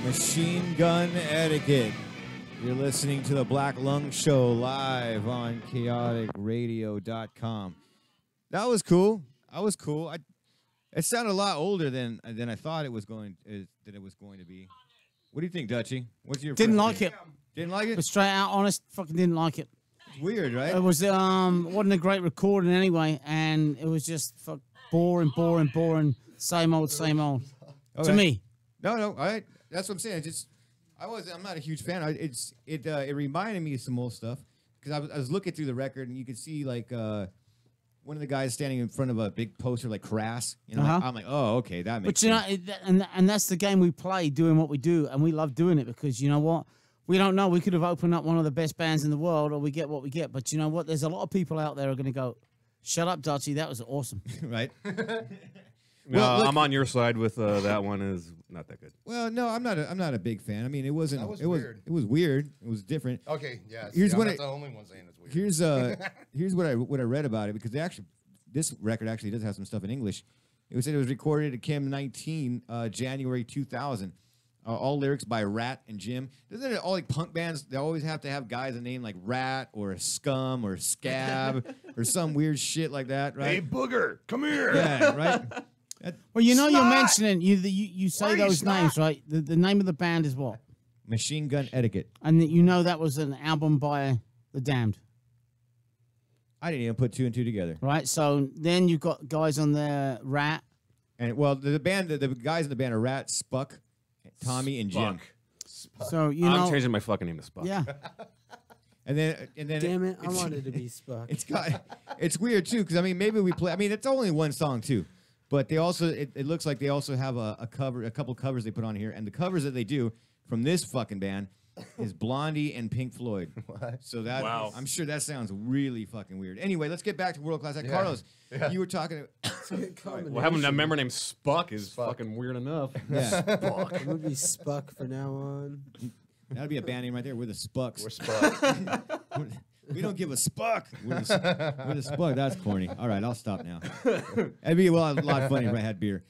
Machine Gun Etiquette. You're listening to the Black Lung Show live on chaoticradio.com. That was cool. It sounded a lot older than I thought it was going to be. What do you think, Dutchie? What's your
Didn't
first
like
opinion?
it.
Didn't like
But
it?
straight out honest, fucking didn't like it.
It's weird, right?
It was wasn't a great recording anyway, and it was just boring, same old. To
Okay.
me.
No. All right. That's what I'm saying. I'm not a huge fan. It reminded me of some old stuff because I was looking through the record and you could see like one of the guys standing in front of a big poster like Crass. You know,
Uh-huh.
I'm like, oh, okay, that makes
But you know,
sense.
and that's the game we play, doing what we do, and we love doing it because you know what? We don't know. We could have opened up one of the best bands in the world, or we get what we get. But you know what? There's a lot of people out there who are going to go, "Shut up, Dutchie. That was awesome."
Right?
No,
Well, look-
I'm on your side with that one is not that good.
Well, no, I'm not a big fan. I mean, it wasn't.
That was
it was
weird.
It was weird. It was different.
Okay, yeah.
Here's
I'm
what
not
it-
the only one saying it's weird.
Here's what I read about it because this record actually does have some stuff in English. It said it was recorded at Chem 19, January 2000. All lyrics by Rat and Jim. Doesn't it all like punk bands? They always have to have guys a name like Rat or a Scum or Scab or some weird shit like that, right?
Hey, Booger, come here.
Yeah, right.
Well, you know, you're
Snot!
mentioning you
Why
say
are you
those names,
snot?
right? The name of the band is what?
Machine Gun Etiquette.
And you know that was an album by The Damned,
I didn't even put two and two together.
right? So then you've got guys on there, Rat.
And well, the guys in the band are Rat, Spuck, Tommy, and Jim.
So you
I'm
know,
changing my fucking name to Spock.
yeah.
And then
Damn it! I wanted to be Spock.
It's weird too because I mean maybe we play. I mean it's only one song too, but they also it looks like they also have a couple covers they put on here, and the covers that they do from this fucking band is Blondie and Pink Floyd. So that I'm sure that sounds really fucking weird. Anyway, let's get back to World Class Act. Carlos, you were talking.
Well, having a member named Spock is fucking weird enough.
Yeah,
I'm gonna be Spock from now on.
that'd be a band name right there. We're the Spucks.
We're Spud.
We don't give a Spuck. We're the Spuck. That's corny. All right, I'll stop now. That'd be a lot funnier if I had beer.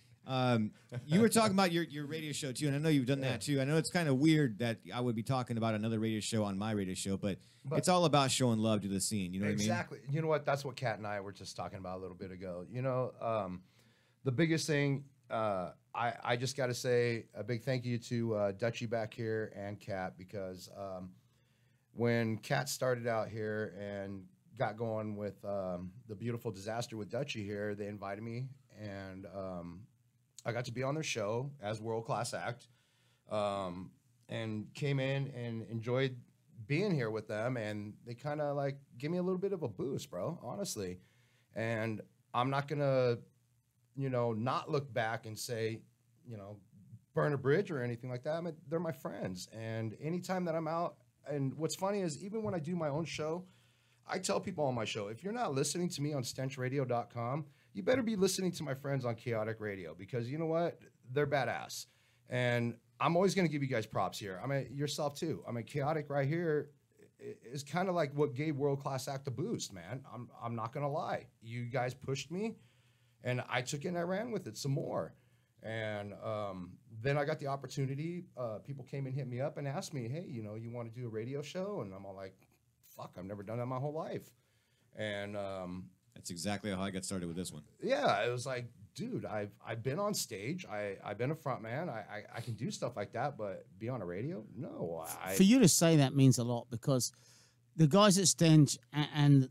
You were talking about your radio show too, and I know you've done that too. I know it's kind of weird that I would be talking about another radio show on my radio show, but it's all about showing love to the scene. You know
Exactly. You know what? That's what Kat and I were just talking about a little bit ago. You know, the biggest thing, I just got to say a big thank you to Dutchie back here and Kat because when Kat started out here and got going with the Beautiful Disaster with Dutchie here, they invited me and I got to be on their show as World Class Act and came in and enjoyed being here with them, and they kind of like give me a little bit of a boost, bro, honestly. And I'm not gonna, you know, not look back and say, you know, burn a bridge or anything like that. I mean, they're my friends, and anytime that I'm out, and what's funny is even when I do my own show, I tell people on my show, if you're not listening to me on stenchradio.com, you better be listening to my friends on Chaotic Radio because you know what? They're badass. And I'm always going to give you guys props here. I mean, yourself too. I mean, Chaotic right here is kind of like what gave World Class Act a boost, man. I'm not going to lie. You guys pushed me, and I took it and I ran with it some more. And then I got the opportunity. People came and hit me up and asked me, hey, you know, you want to do a radio show? And I'm all like, fuck, I've never done that my whole life. And
That's exactly how I got started with this one.
yeah, it was like, dude, I've been on stage. I've been a front man. I can do stuff like that, but be on a radio? No.
For you to say that means a lot because the guys at Stench and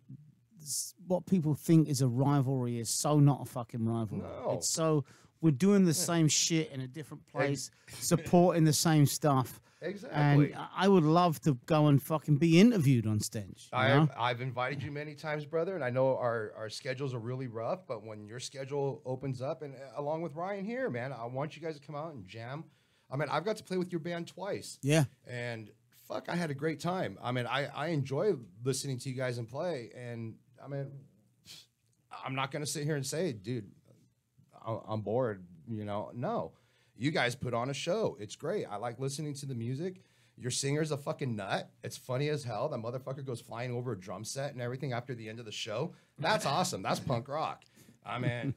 what people think is a rivalry is so not a fucking rivalry.
No.
It's so we're doing the same shit in a different place, supporting the same stuff.
Exactly.
And I would love to go and fucking be interviewed on Stench. You know?
I've invited you many times, brother, and I know our schedules are really rough, but when your schedule opens up, and along with Ryan here, man, I want you guys to come out and jam. I mean, I've got to play with your band twice.
Yeah.
And fuck, I had a great time. I mean, I enjoy listening to you guys and play, and I mean, I'm not going to sit here and say, dude, I'm bored, you know. No. You guys put on a show. It's great. I like listening to the music. Your singer's a fucking nut. It's funny as hell. That motherfucker goes flying over a drum set and everything after the end of the show. That's awesome. That's punk rock. I mean,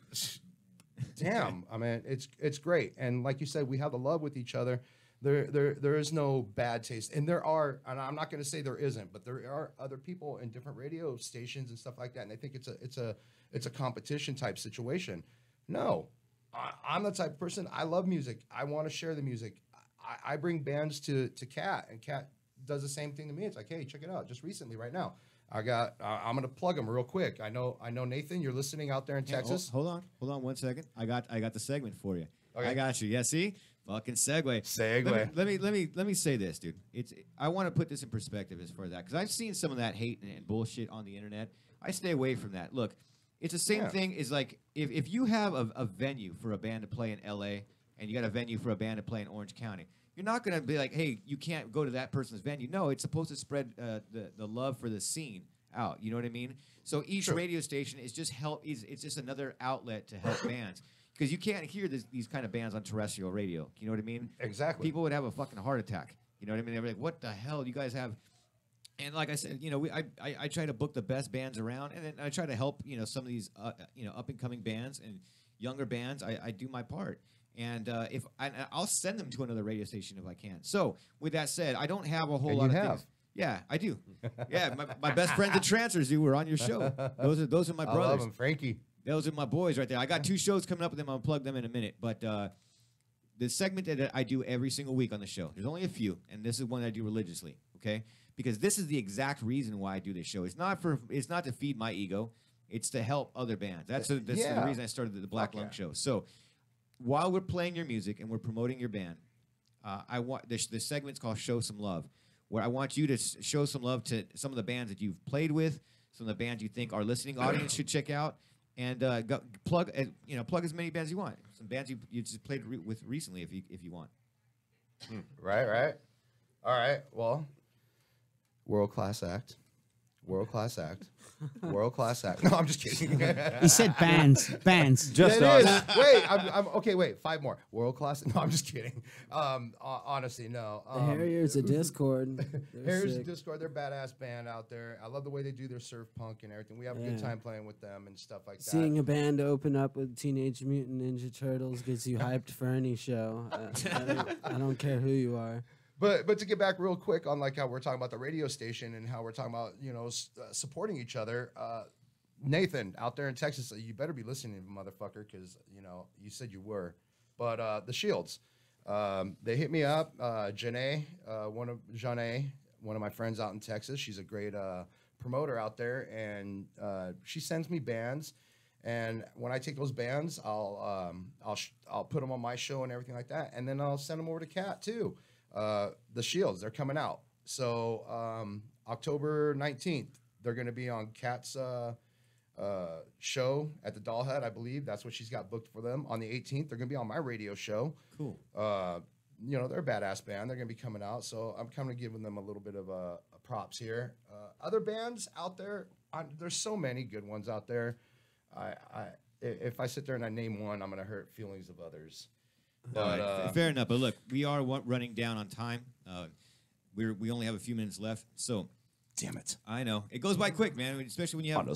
damn. I mean, it's great. And like you said, we have the love with each other. There is no bad taste, and there are, and I'm not going to say there isn't, but there are other people in different radio stations and stuff like that, and they think it's a competition type situation. No, I'm the type of person. I love music. I want to share the music. I bring bands to Cat, and Cat does the same thing to me. It's like, hey, check it out. Just recently, right now, I'm gonna plug them real quick. I know Nathan, you're listening out there in Texas.
Hold on 1 second. I got the segment for you.
Okay.
I got you. Yeah, see, fucking segue. Let me say this, dude. I want to put this in perspective as far as that, because I've seen some of that hate and bullshit on the internet. I stay away from that. Look, it's the same thing as like if you have a venue for a band to play in L.A. and you got a venue for a band to play in Orange County. You're not going to be like, hey, you can't go to that person's venue. No, it's supposed to spread the love for the scene out. You know what I mean? So each radio station is just it's just another outlet to help bands. Because you can't hear these kind of bands on terrestrial radio. You know what I mean?
Exactly.
People would have a fucking heart attack. You know what I mean? They'd be like, what the hell do you guys have? And like I said, you know, I try to book the best bands around, and then I try to help, you know, some of these, up-and-coming bands and younger bands. I do my part. And I'll send them to another radio station if I can. So with that said, I don't have a whole lot of things. Yeah, I do. Yeah, my best friends at Trancers who were on your show. Those are my brothers.
I love them, Frankie.
Those are my boys right there. I got 2 shows coming up with them. I'll plug them in a minute. But the segment that I do every single week on the show, there's only a few, and this is one I do religiously. Okay, because this is the exact reason why I do this show. It's not to feed my ego. It's to help other bands. That's the reason I started the Black Lung Show. So while we're playing your music and we're promoting your band, I want the segment's called Show Some Love, where I want you to show some love to some of the bands that you've played with, some of the bands you think our listening audience should check out, and plug as many bands as you want. Some bands you just played with recently, if you want.
Right. All right. Well, world class act. World class act. World class act. No, I'm just kidding.
He said bands.
Just
Yeah, it
us.
is. Wait, I'm okay. Wait, 5 more. World class. No, I'm just kidding. Honestly, no.
The Harriers of Discord.
Harriers of Discord. They're a badass band out there. I love the way they do their surf punk and everything. We have a good time playing with them and stuff like that.
Seeing a band open up with Teenage Mutant Ninja Turtles gets you hyped for any show. I don't care who you are.
But to get back real quick on like how we're talking about the radio station and how we're talking about supporting each other, Nathan out there in Texas, you better be listening to motherfucker because you said you were. But the Shields, they hit me up. Janae, one of my friends out in Texas, she's a great promoter out there, and she sends me bands. And when I take those bands, I'll put them on my show and everything like that, and then I'll send them over to Cat too. The Shields, they're coming out. So October 19th, they're going to be on Cat's show at the Doll Hut, I believe. That's what she's got booked for them. On the 18th, they're going to be on my radio show.
Cool.
They're a badass band. They're going to be coming out. So I'm kind of giving them a little bit of a props here. Other bands out there, there's so many good ones out there. If I sit there and I name one, I'm going to hurt feelings of others. But,
fair enough. But look, we are running down on time. We only have a few minutes left. So,
damn it.
I know it goes by quick, man. Especially when you have
on a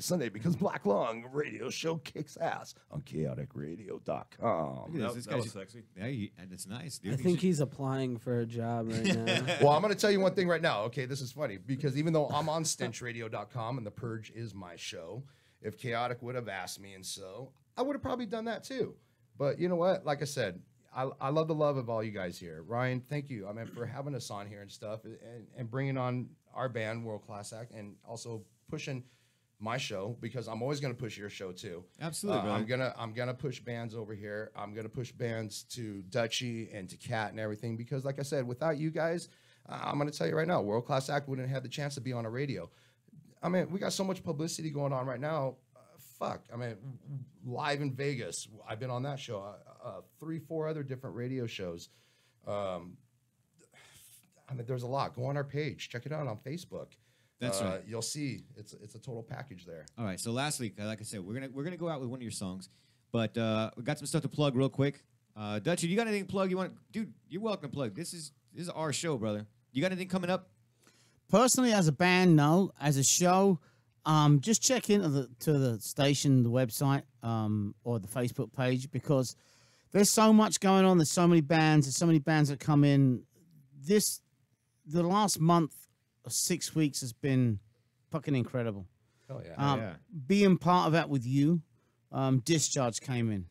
Sunday, because Black Lung Radio Show kicks ass on chaoticradio.com.
This
That was
guy's
sexy.
yeah, that's nice, dude.
I think he's applying for a job right now.
Well, I'm going to tell you one thing right now. Okay, this is funny because even though I'm on stenchradio.com and The Purge is my show, if Chaotic would have asked me and so, I would have probably done that too. But you know what? Like I said, I love the love of all you guys here. Ryan, thank you. For having us on here and stuff and bringing on our band, World Class Act, and also pushing my show because I'm always going to push your show too.
Absolutely, brother.
I'm gonna push bands over here. I'm going to push bands to Dutchie and to Cat and everything because, like I said, without you guys, I'm going to tell you right now, World Class Act wouldn't have had the chance to be on a radio. We got so much publicity going on right now. Live in Vegas, I've been on that show, 3-4 other different radio shows. There's a lot. Go on our page, check it out on Facebook.
That's right.
You'll see it's a total package there.
All right. So lastly, like I said, we're gonna go out with one of your songs, but we got some stuff to plug real quick. Dutchie, you got anything to plug? You want, dude? You're welcome to plug. This is our show, brother. You got anything coming up?
Personally, as a band, no. As a show, just check into the station, the website, or the Facebook page because there's so much going on. There's so many bands. There's so many bands that come in. The last month, 6 weeks has been fucking incredible.
Oh yeah.
Yeah.
Being part of that with you, Discharge came in.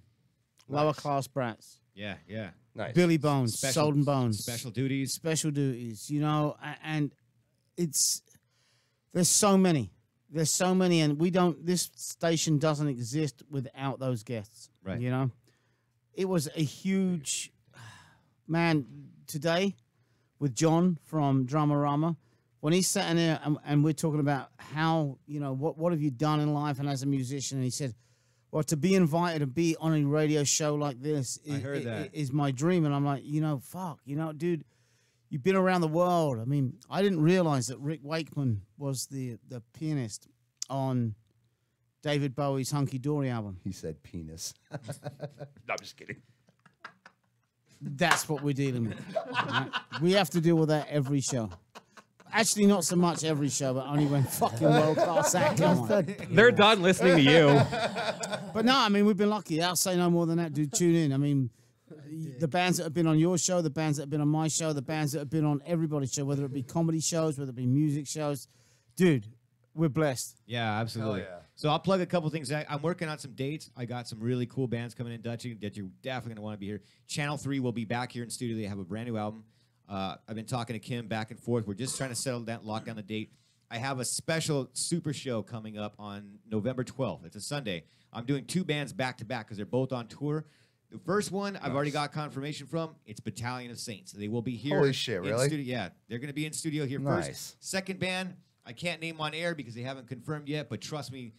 Lower Class Brats.
Yeah, yeah.
Nice.
Billy Bones,
Special-
Sold and Bones.
Special duties.
Special duties, you know, and there's so many. There's so many, and this station doesn't exist without those guests.
Right.
You know? It was a huge, man, today with John from Dramarama, when he's sitting there and we're talking about how, you know, what have you done in life and as a musician, and he said, well, to be invited to be on a radio show like this
I heard that.
is my dream. And I'm like, you know, fuck, you know, dude, you've been around the world. I mean, I didn't realize that Rick Wakeman was the pianist on David Bowie's Hunky Dory album.
He said penis. No, I'm just kidding.
That's what we're dealing with. Right? We have to deal with that every show. Actually, not so much every show, but only when fucking World Class Act come on.
They're done listening to you.
But no, I mean, we've been lucky. I'll say no more than that, dude. Tune in. I mean, the bands that have been on your show, the bands that have been on my show, the bands that have been on everybody's show, whether it be comedy shows, whether it be music shows. Dude, we're blessed.
Yeah, absolutely.
Hell yeah.
So I'll plug a couple things. I'm working on some dates. I got some really cool bands coming in, Dutchy, that you're definitely going to want to be here. Channel 3 will be back here in studio. They have a brand new album. I've been talking to Kim back and forth. We're just trying to settle that, lock down the date. I have a special super show coming up on November 12th. It's a Sunday. I'm doing 2 bands back to back because they're both on tour. The first one I've already got confirmation from. It's Battalion of Saints. They will be here.
Holy shit,
in
really?
studio. Yeah, they're going to be in studio here
Nice.
first. Second band, I can't name on air because they haven't confirmed yet, but trust me,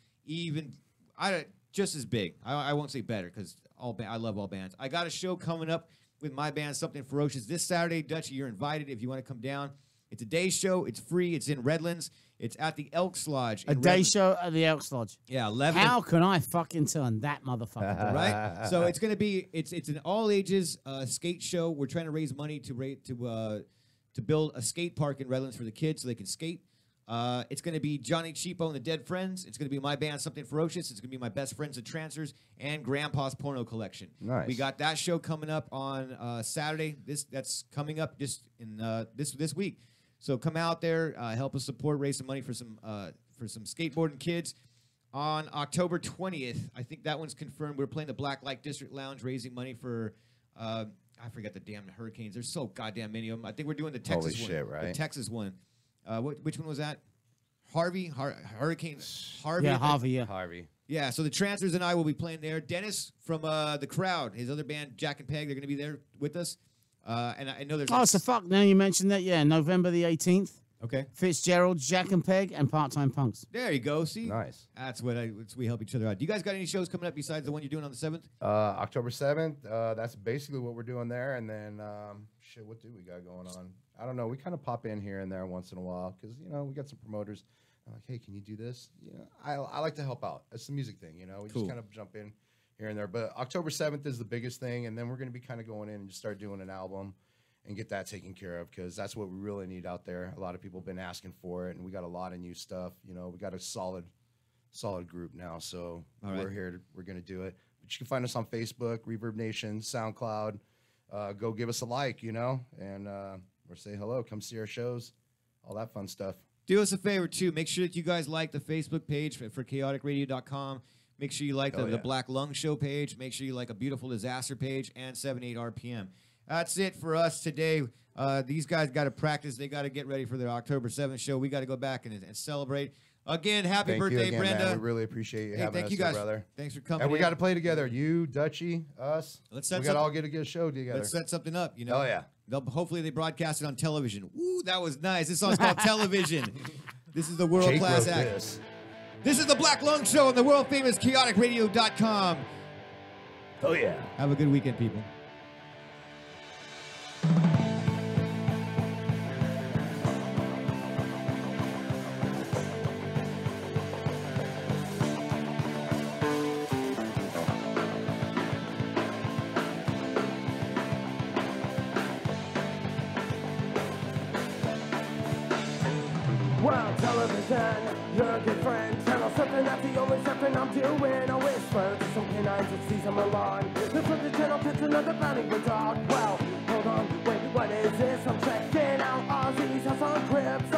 just as big. I won't say better because I love all bands. I got a show coming up with my band, Something Ferocious, this Saturday. Dutchy, you're invited if you want to come down. It's a day show. It's free. It's in Redlands. It's at the Elks Lodge.
A
in
day
Redlands.
show at the Elks Lodge.
Yeah, 11.
How can I fucking turn that motherfucker down?
Right? So it's gonna be it's an all ages skate show. We're trying to raise money to build a skate park in Redlands for the kids so they can skate. It's gonna be Johnny Cheapo and the Dead Friends. It's gonna be my band Something Ferocious. It's gonna be my best friends the Trancers and Grandpa's Porno Collection.
Nice.
We got that show coming up on Saturday. That's coming up just in this week. So come out there, help us support, raise some money for some skateboarding kids. On October 20th, I think that one's confirmed. We're playing the Black Light District Lounge, raising money for, I forgot the damn Hurricanes. There's so goddamn many of them. I think we're doing the Texas
Holy
one.
shit, right?
The Texas one. Which one was that? Hurricane Harvey.
Yeah, Harvey, yeah.
Harvey.
Yeah, so the Trancers and I will be playing there. Dennis from The Crowd, his other band, Jack and Peg, they're going to be there with us. And I know there's...
Oh, so fuck, now you mentioned that, yeah, November the 18th.
Okay.
Fitzgerald, Jack and Peg, and Part-Time Punks.
There you go. See?
Nice.
That's what we help each other out. Do you guys got any shows coming up besides the one you're doing on the 7th?
October 7th, that's basically what we're doing there. And then, shit, what do we got going on? I don't know. We kind of pop in here and there once in a while because, you know, we got some promoters. I'm like, hey, can you do this? You know, I like to help out. It's a music thing, you know. We
Cool.
just kind of jump in here and there. But October 7th is the biggest thing. And then we're going to be kind of going in and just start doing an album and get that taken care of because that's what we really need out there. A lot of people have been asking for it, and we got a lot of new stuff. You know, we got a solid group now, so
All right.
we're gonna do it. But you can find us on Facebook, Reverb Nation, SoundCloud. Go give us a like, you know, and or say hello. Come see our shows, all that fun stuff.
Do us a favor, too. Make sure that you guys like the Facebook page for chaoticradio.com. Make sure you like
Oh,
the
yeah.
Black Lung Show page. Make sure you like A Beautiful Disaster page and 78 RPM. That's it for us today. These guys got to practice. They got to get ready for their October 7th show. We got to go back and celebrate. Again, happy
Thank
birthday,
you again,
Brenda.
man. We really appreciate you
Hey,
having
thank
us
you
here,
guys.
brother.
Thanks for coming
And we
in.
got to play together. You, Dutchy, us.
Let's set
we got to
some-
all get a good show together.
Let's set something up, you know.
Oh, yeah.
Hopefully they broadcast it on television. Ooh, that was nice. This song's called Television. This is the world
Jake
class
wrote
act.
this.
This is the Black Lung Show on the world famous chaoticradio.com.
Oh yeah.
Have a good weekend, people.
World television. You're a good friend. Channel surfing, that's the only surfing I'm doing. I whisper to some canines that sees them along. Then flip the channel, pitch another bounty with dog. Well, hold on, wait, what is this? I'm checking out Aussies, house on Crips.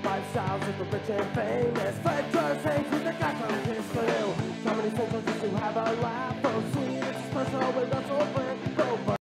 Lifestyles of the rich and famous. Fred Durst hangs with the guy from Kiss Canoe. Comedy Central just to have a laugh. Oh, sweet, it's personal with Russell Brand.